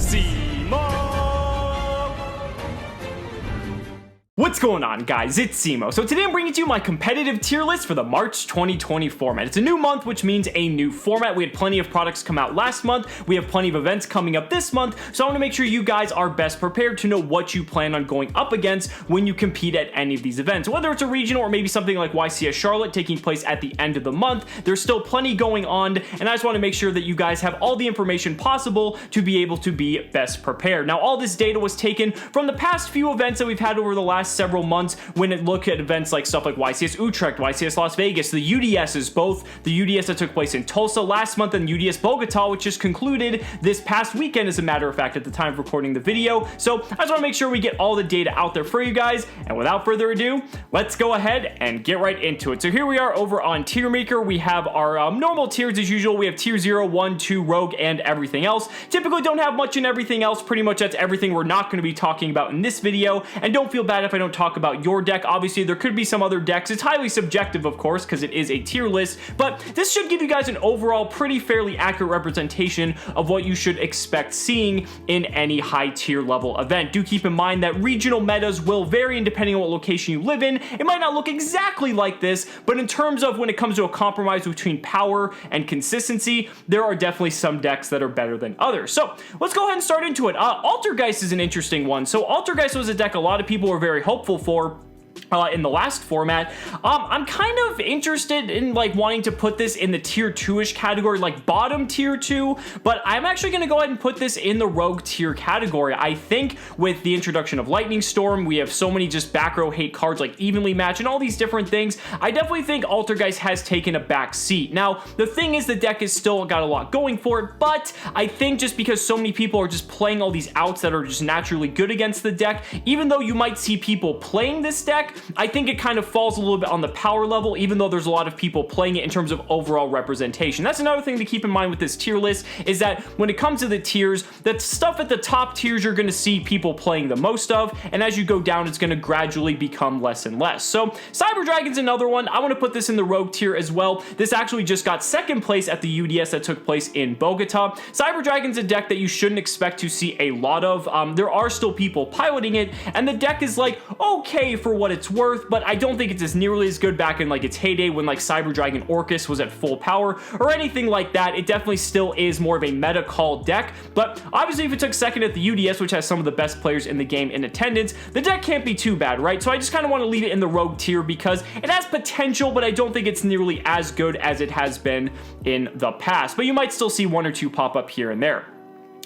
Cimoooooooo! What's going on, guys? It's Cimo. So today I'm bringing to you my competitive tier list for the March 2020 format. It's a new month, which means a new format. We had plenty of products come out last month. We have plenty of events coming up this month. So I want to make sure you guys are best prepared to know what you plan on going up against when you compete at any of these events. Whether it's a regional or maybe something like YCS Charlotte taking place at the end of the month, there's still plenty going on. And I just want to make sure that you guys have all the information possible to be able to be best prepared. Now, all this data was taken from the past few events that we've had over the last several months when it look at events like stuff like YCS Utrecht, YCS Las Vegas, the UDSs, both the UDS that took place in Tulsa last month and UDS Bogota, which just concluded this past weekend, as a matter of fact, at the time of recording the video. So I just want to make sure we get all the data out there for you guys. And without further ado, let's go ahead and get right into it. So here we are over on Tier Maker. We have our normal tiers as usual. We have tier 0, 1, 2, Rogue, and everything else. Typically don't have much in everything else. Pretty much that's everything we're not going to be talking about in this video. And don't feel bad if I don't talk about your deck. Obviously, there could be some other decks. It's highly subjective, of course, because it is a tier list, but this should give you guys an overall pretty fairly accurate representation of what you should expect seeing in any high tier level event. Do keep in mind that regional metas will vary, and depending on what location you live in, it might not look exactly like this, but in terms of when it comes to a compromise between power and consistency, there are definitely some decks that are better than others. So let's go ahead and start into it. Altarguy is an interesting one. So Altarguy was a deck a lot of people were very hopeful for in the last format. I'm kind of interested in like wanting to put this in the tier 2-ish category, like bottom tier 2, but I'm actually going to go ahead and put this in the Rogue tier category. I think with the introduction of Lightning Storm, we have so many just back row hate cards like Evenly Match and all these different things. I definitely think Altarguy has taken a back seat. Now, the thing is the deck is still got a lot going for it, but I think just because so many people are just playing all these outs that are just naturally good against the deck, even though you might see people playing this deck, I think it kind of falls a little bit on the power level, even though there's a lot of people playing it in terms of overall representation. That's another thing to keep in mind with this tier list, is that when it comes to the tiers, that stuff at the top tiers you're going to see people playing the most of, and as you go down, it's going to gradually become less and less. So Cyber Dragon's another one. I want to put this in the Rogue tier as well. This actually just got second place at the UDS that took place in Bogota. Cyber Dragon's a deck that you shouldn't expect to see a lot of. There are still people piloting it, and the deck is like okay for what it's worth, but I don't think it's as nearly as good back in like its heyday when like Cyber Dragon Orcas was at full power or anything like that. It definitely still is more of a meta call deck, but obviously if it took second at the UDS, which has some of the best players in the game in attendance, the deck can't be too bad, right? So I just kind of want to leave it in the Rogue tier because it has potential, but I don't think it's nearly as good as it has been in the past, but you might still see one or two pop up here and there.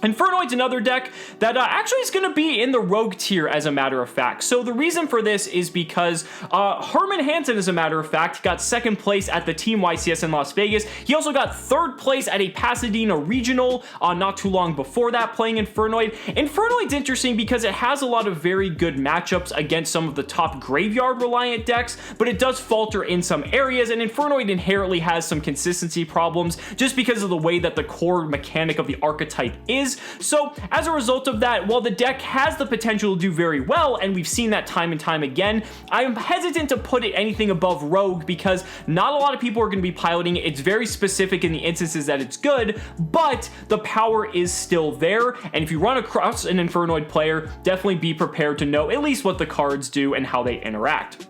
And Ferno's another deck that actually is going to be in the Rogue tier, as a matter of fact. So the reason for this is because Herman Hansen, as a matter of fact, got second place at the Team YCS in Las Vegas. He also got third place at a Pasadena regional not too long before that, playing Infernoid. Infernoid's interesting because it has a lot of very good matchups against some of the top graveyard reliant decks, but it does falter in some areas, and Infernoid inherently has some consistency problems just because of the way that the core mechanic of the archetype is. So as a result of that, while the deck has the potential to do very well, and we've seen that time and time again, I'm hesitant to put it anything above Rogue because not a lot of people are going to be piloting it. It's very specific in the instances that it's good, but the power is still there, and if you run across an Infernoid player, definitely be prepared to know at least what the cards do and how they interact.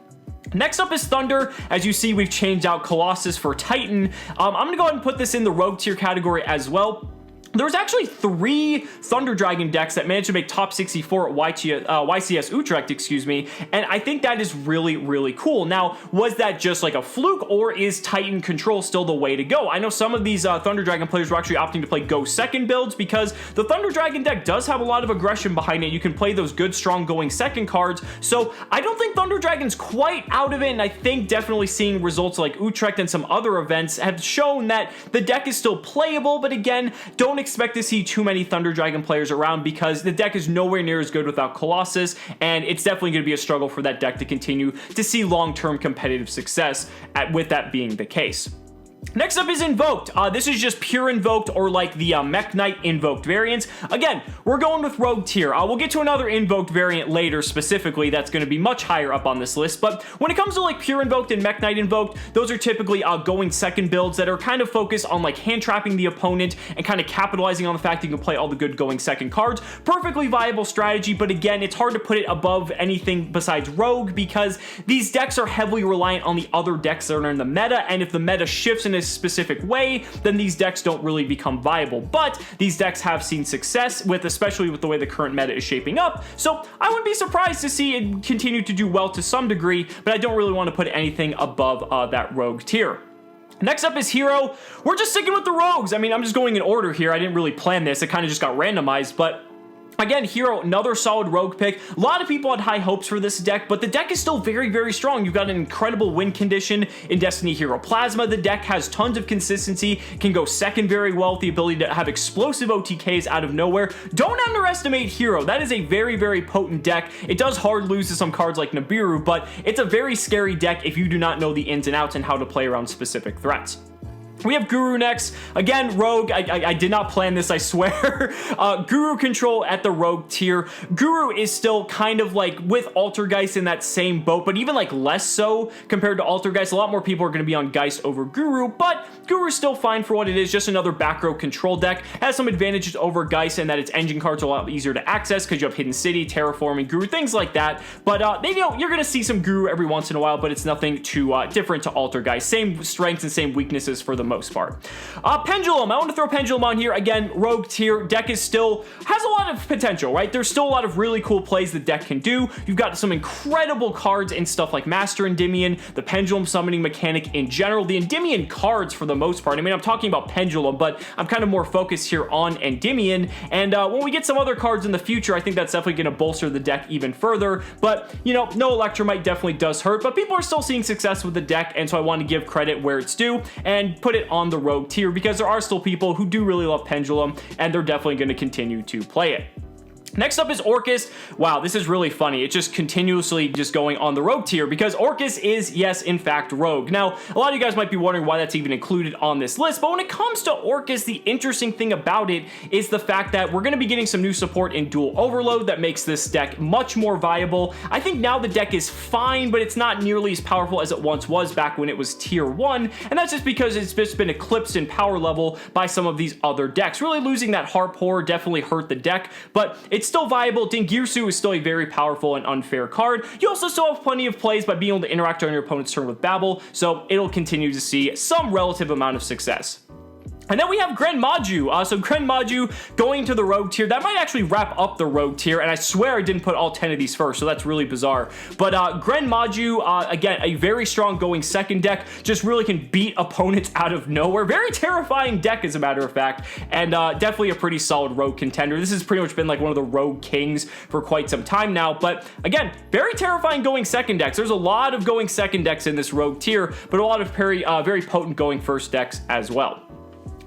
Next up is Thunder. As you see, we've changed out Colossus for Titan. I'm going to go ahead and put this in the Rogue tier category as well. There was actually 3 Thunder Dragon decks that managed to make top 64 at YCS Utrecht, excuse me, and I think that is really, really cool. Now, was that just like a fluke, or is Titan Control still the way to go? I know some of these Thunder Dragon players were actually opting to play Go Second builds because the Thunder Dragon deck does have a lot of aggression behind it. You can play those good, strong going second cards, so I don't think Thunder Dragon's quite out of it, and I think definitely seeing results like Utrecht and some other events have shown that the deck is still playable, but again, don't expect to see too many Thunder Dragon players around because the deck is nowhere near as good without Colossus, and it's definitely going to be a struggle for that deck to continue to see long-term competitive success with that being the case. Next up is Invoked. This is just pure Invoked, or like the Mech Knight Invoked variants. Again, we're going with Rogue tier. We'll get to another Invoked variant later specifically that's going to be much higher up on this list, but when it comes to like pure Invoked and Mech Knight Invoked, those are typically going second builds that are kind of focused on like hand trapping the opponent and kind of capitalizing on the fact that you can play all the good going second cards. Perfectly viable strategy, but again, it's hard to put it above anything besides Rogue because these decks are heavily reliant on the other decks that are in the meta, and if the meta shifts in a specific way, then these decks don't really become viable. But these decks have seen success with, especially with the way the current meta is shaping up, so I wouldn't be surprised to see it continue to do well to some degree, but I don't really want to put anything above that Rogue tier. Next up is Hero. We're just sticking with the Rogues. I mean, I'm just going in order here. I didn't really plan this. It kind of just got randomized, but again, Hero, another solid Rogue pick. A lot of people had high hopes for this deck, but the deck is still very, very strong. You've got an incredible win condition in Destiny Hero Plasma. The deck has tons of consistency, can go second very well with the ability to have explosive OTKs out of nowhere. Don't underestimate Hero. That is a very, very potent deck. It does hard lose to some cards like Nibiru, but it's a very scary deck if you do not know the ins and outs and how to play around specific threats. We have Guru next. Again, Rogue. I did not plan this, I swear. Guru control at the Rogue tier. Guru is still kind of like with Altarguy in that same boat, but even like less so compared to Altarguy. A lot more people are going to be on Geist over Guru, but Guru's still fine for what it is. Just another back row control deck. Has some advantages over Geist in that its engine cards are a lot easier to access because you have Hidden City, Terraforming, Guru, things like that. But you're going to see some Guru every once in a while, but it's nothing too different to Altarguy. Same strengths and same weaknesses for the most part. Pendulum. I want to throw Pendulum on here. Again, Rogue tier. Deck is still has a lot of potential, right? There's still a lot of really cool plays the deck can do. You've got some incredible cards in stuff like Master Endymion, the Pendulum summoning mechanic in general, the Endymion cards for the most part. I mean, I'm talking about Pendulum, but I'm kind of more focused here on Endymion, and when we get some other cards in the future, I think that's definitely going to bolster the deck even further, but, you know, no Electromite definitely does hurt, but people are still seeing success with the deck, and so I want to give credit where it's due and put it on the Rogue tier because there are still people who do really love Pendulum, and they're definitely going to continue to play it. Next up is Orcas. Wow, this is really funny. It's just continuously just going on the Rogue tier because Orcas is, yes, in fact, Rogue. Now, a lot of you guys might be wondering why that's even included on this list, but when it comes to Orcas, the interesting thing about it is the fact that we're going to be getting some new support in Dual Overload that makes this deck much more viable. I think now the deck is fine, but it's not nearly as powerful as it once was back when it was tier 1, and that's just because it's just been eclipsed in power level by some of these other decks. Really losing that Harp Horror definitely hurt the deck, but it's still viable. Dingirsu is still a very powerful and unfair card. You also still have plenty of plays by being able to interact on your opponent's turn with Babel, so it'll continue to see some relative amount of success. And then we have Gren Maju. So Gren Maju going to the Rogue tier. That might actually wrap up the Rogue tier, and I swear I didn't put all 10 of these first, so that's really bizarre. But Gren Maju, again, a very strong going second deck, just really can beat opponents out of nowhere. Very terrifying deck, as a matter of fact, and definitely a pretty solid Rogue contender. This has pretty much been like one of the Rogue kings for quite some time now, but again, very terrifying going second decks. There's a lot of going second decks in this Rogue tier, but a lot of very potent going first decks as well.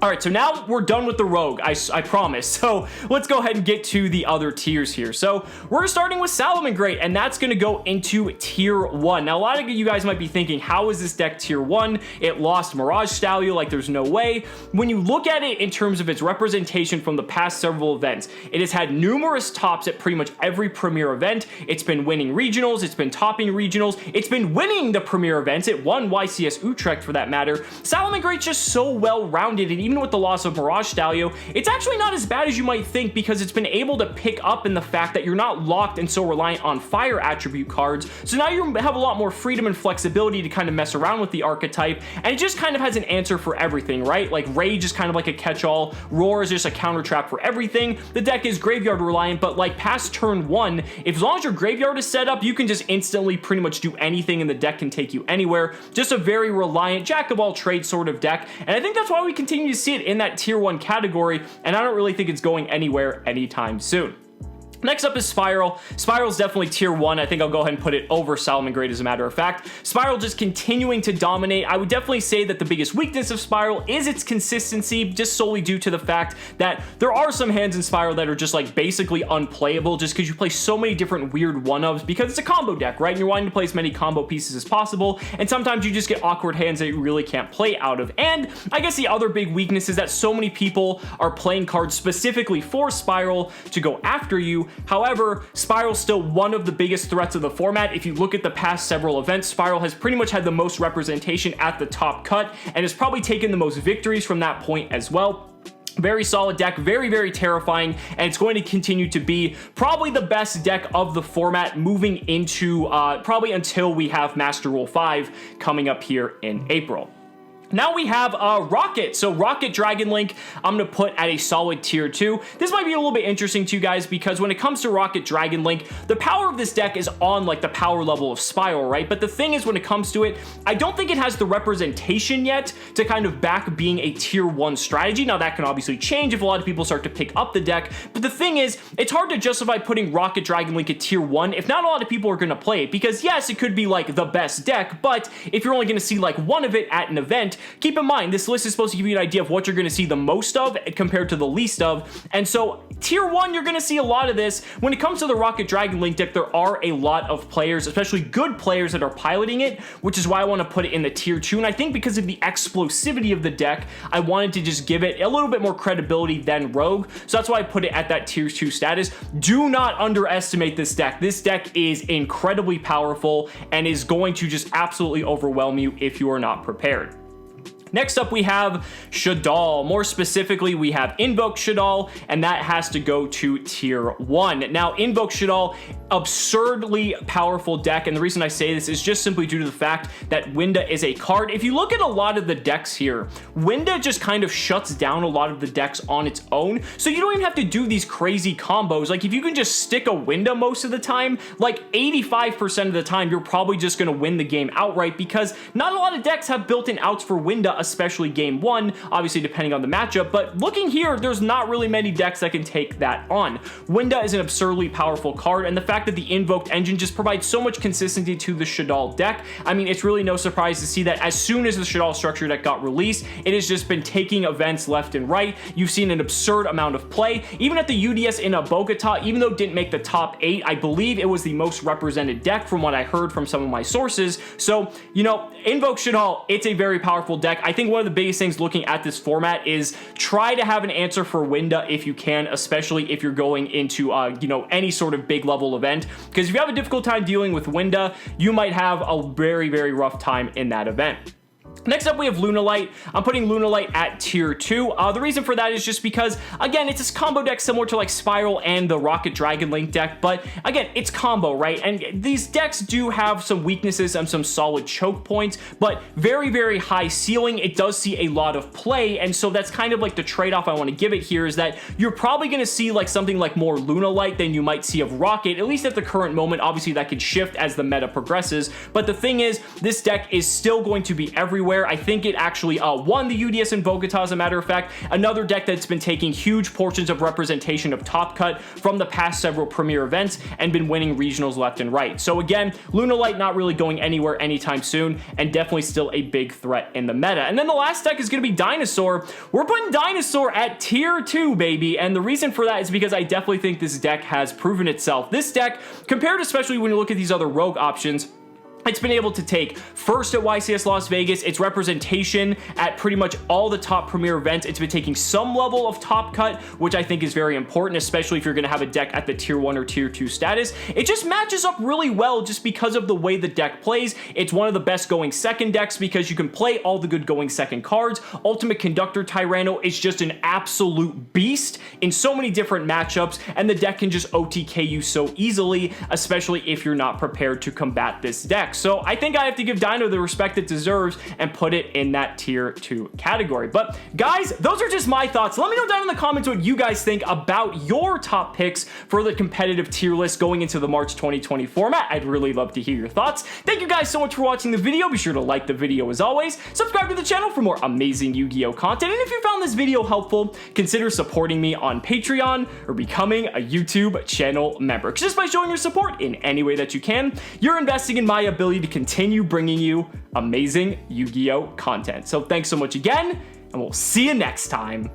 All right, so now we're done with the Rogue, I promise. So let's go ahead and get to the other tiers here. So we're starting with Salomon Great, and that's going to go into tier 1. Now, a lot of you guys might be thinking, how is this deck tier 1? It lost Mirage Stallion, like there's no way. When you look at it in terms of its representation from the past several events, it has had numerous tops at pretty much every premier event. It's been winning regionals, it's been topping regionals, it's been winning the premier events. It won YCS Utrecht for that matter. Salomon Great's just so well-rounded, and even with the loss of Mirage Stallion, it's actually not as bad as you might think because it's been able to pick up in the fact that you're not locked and so reliant on fire attribute cards. So now you have a lot more freedom and flexibility to kind of mess around with the archetype, and it just kind of has an answer for everything, right? Like Rage is kind of like a catch-all, Roar is just a counter trap for everything. The deck is graveyard reliant, but like past turn 1, if as long as your graveyard is set up, you can just instantly pretty much do anything and the deck can take you anywhere. Just a very reliant jack of all trades sort of deck, and I think that's why we continue to see it in that tier 1 category, and I don't really think it's going anywhere anytime soon. Next up is Spiral. Spiral's definitely tier 1. I think I'll go ahead and put it over Salomon Great as a matter of fact. Spiral just continuing to dominate. I would definitely say that the biggest weakness of Spiral is its consistency, just solely due to the fact that there are some hands in Spiral that are just like basically unplayable just because you play so many different weird 1-ofs because it's a combo deck, right? And you're wanting to play as many combo pieces as possible, and sometimes you just get awkward hands that you really can't play out of. And I guess the other big weakness is that so many people are playing cards specifically for Spiral to go after you. However, Spiral's still one of the biggest threats of the format. If you look at the past several events, Spiral has pretty much had the most representation at the top cut and has probably taken the most victories from that point as well. Very solid deck, very, very terrifying, and it's going to continue to be probably the best deck of the format moving into probably until we have Master Rule 5 coming up here in April. Now we have Rocket. So Rocket Dragon Link, I'm going to put at a solid tier 2. This might be a little bit interesting to you guys because when it comes to Rocket Dragon Link, the power of this deck is on like the power level of Spiral, right? But the thing is, when it comes to it, I don't think it has the representation yet to kind of back being a tier 1 strategy. Now that can obviously change if a lot of people start to pick up the deck. But the thing is, it's hard to justify putting Rocket Dragon Link at tier 1 if not a lot of people are going to play it. Because yes, it could be like the best deck, but if you're only going to see like one of it at an event, keep in mind, this list is supposed to give you an idea of what you're going to see the most of compared to the least of. And so tier 1, you're going to see a lot of this. When it comes to the Rocket Dragon Link deck, there are a lot of players, especially good players, that are piloting it, which is why I want to put it in the tier 2. And I think because of the explosivity of the deck, I wanted to just give it a little bit more credibility than Rogue. So that's why I put it at that tier 2 status. Do not underestimate this deck. This deck is incredibly powerful and is going to just absolutely overwhelm you if you are not prepared. Next up, we have Shaddoll. More specifically, we have Invoked Shaddoll, and that has to go to tier 1. Now, Invoked Shaddoll, absurdly powerful deck, and the reason I say this is just simply due to the fact that Winda is a card. If you look at a lot of the decks here, Winda just kind of shuts down a lot of the decks on its own, so you don't even have to do these crazy combos. Like, if you can just stick a Winda most of the time, like 85% of the time, you're probably just going to win the game outright because not a lot of decks have built-in outs for Winda, especially game 1, obviously depending on the matchup, but looking here, there's not really many decks that can take that on. Winda is an absurdly powerful card, and the fact that the Invoked engine just provides so much consistency to the Shaddoll deck, I mean, it's really no surprise to see that as soon as the Shaddoll structure deck got released, it has just been taking events left and right. You've seen an absurd amount of play, even at the UDS in Bogota, even though it didn't make the top 8, I believe it was the most represented deck from what I heard from some of my sources. So, you know, Invoked Shaddoll, it's a very powerful deck. I think one of the biggest things looking at this format is try to have an answer for Winda if you can, especially if you're going into, you know, any sort of big level event. Because if you have a difficult time dealing with Winda, you might have a very, very rough time in that event. Next up, we have Lite. I'm putting Lite at tier 2. The reason for that is just because, again, it's this combo deck similar to like Spiral and the Rocket Dragon Link deck, but again, it's combo, right? And these decks do have some weaknesses and some solid choke points, but very, very high ceiling. It does see a lot of play, and so that's kind of like the trade-off I want to give it here is that you're probably going to see like something like more Lite than you might see of Rocket, at least at the current moment. Obviously, that could shift as the meta progresses, but the thing is, this deck is still going to be everywhere. I think it actually won the UDS in Bogota, as a matter of fact. Another deck that's been taking huge portions of representation of top cut from the past several premier events and been winning regionals left and right. So again, Lite not really going anywhere anytime soon and definitely still a big threat in the meta. And then the last deck is going to be Dinosaur. We're putting Dinosaur at tier 2, baby. And the reason for that is because I definitely think this deck has proven itself. This deck, compared especially when you look at these other rogue options, it's been able to take first at YCS Las Vegas, its representation at pretty much all the top premier events. It's been taking some level of top cut, which I think is very important, especially if you're going to have a deck at the tier 1 or tier 2 status. It just matches up really well just because of the way the deck plays. It's one of the best going second decks because you can play all the good going second cards. Ultimate Conductor Tyranno is just an absolute beast in so many different matchups, and the deck can just OTK you so easily, especially if you're not prepared to combat this deck. decks. So I think I have to give Dino the respect it deserves and put it in that tier 2 category. But guys, those are just my thoughts. Let me know down in the comments what you guys think about your top picks for the competitive tier list going into the March 2020 format. I'd really love to hear your thoughts. Thank you guys so much for watching the video. Be sure to like the video as always. Subscribe to the channel for more amazing Yu-Gi-Oh content. And if you found this video helpful, consider supporting me on Patreon or becoming a YouTube channel member. Just by showing your support in any way that you can, you're investing in my ability to continue bringing you amazing Yu-Gi-Oh content. So thanks so much again, and we'll see you next time.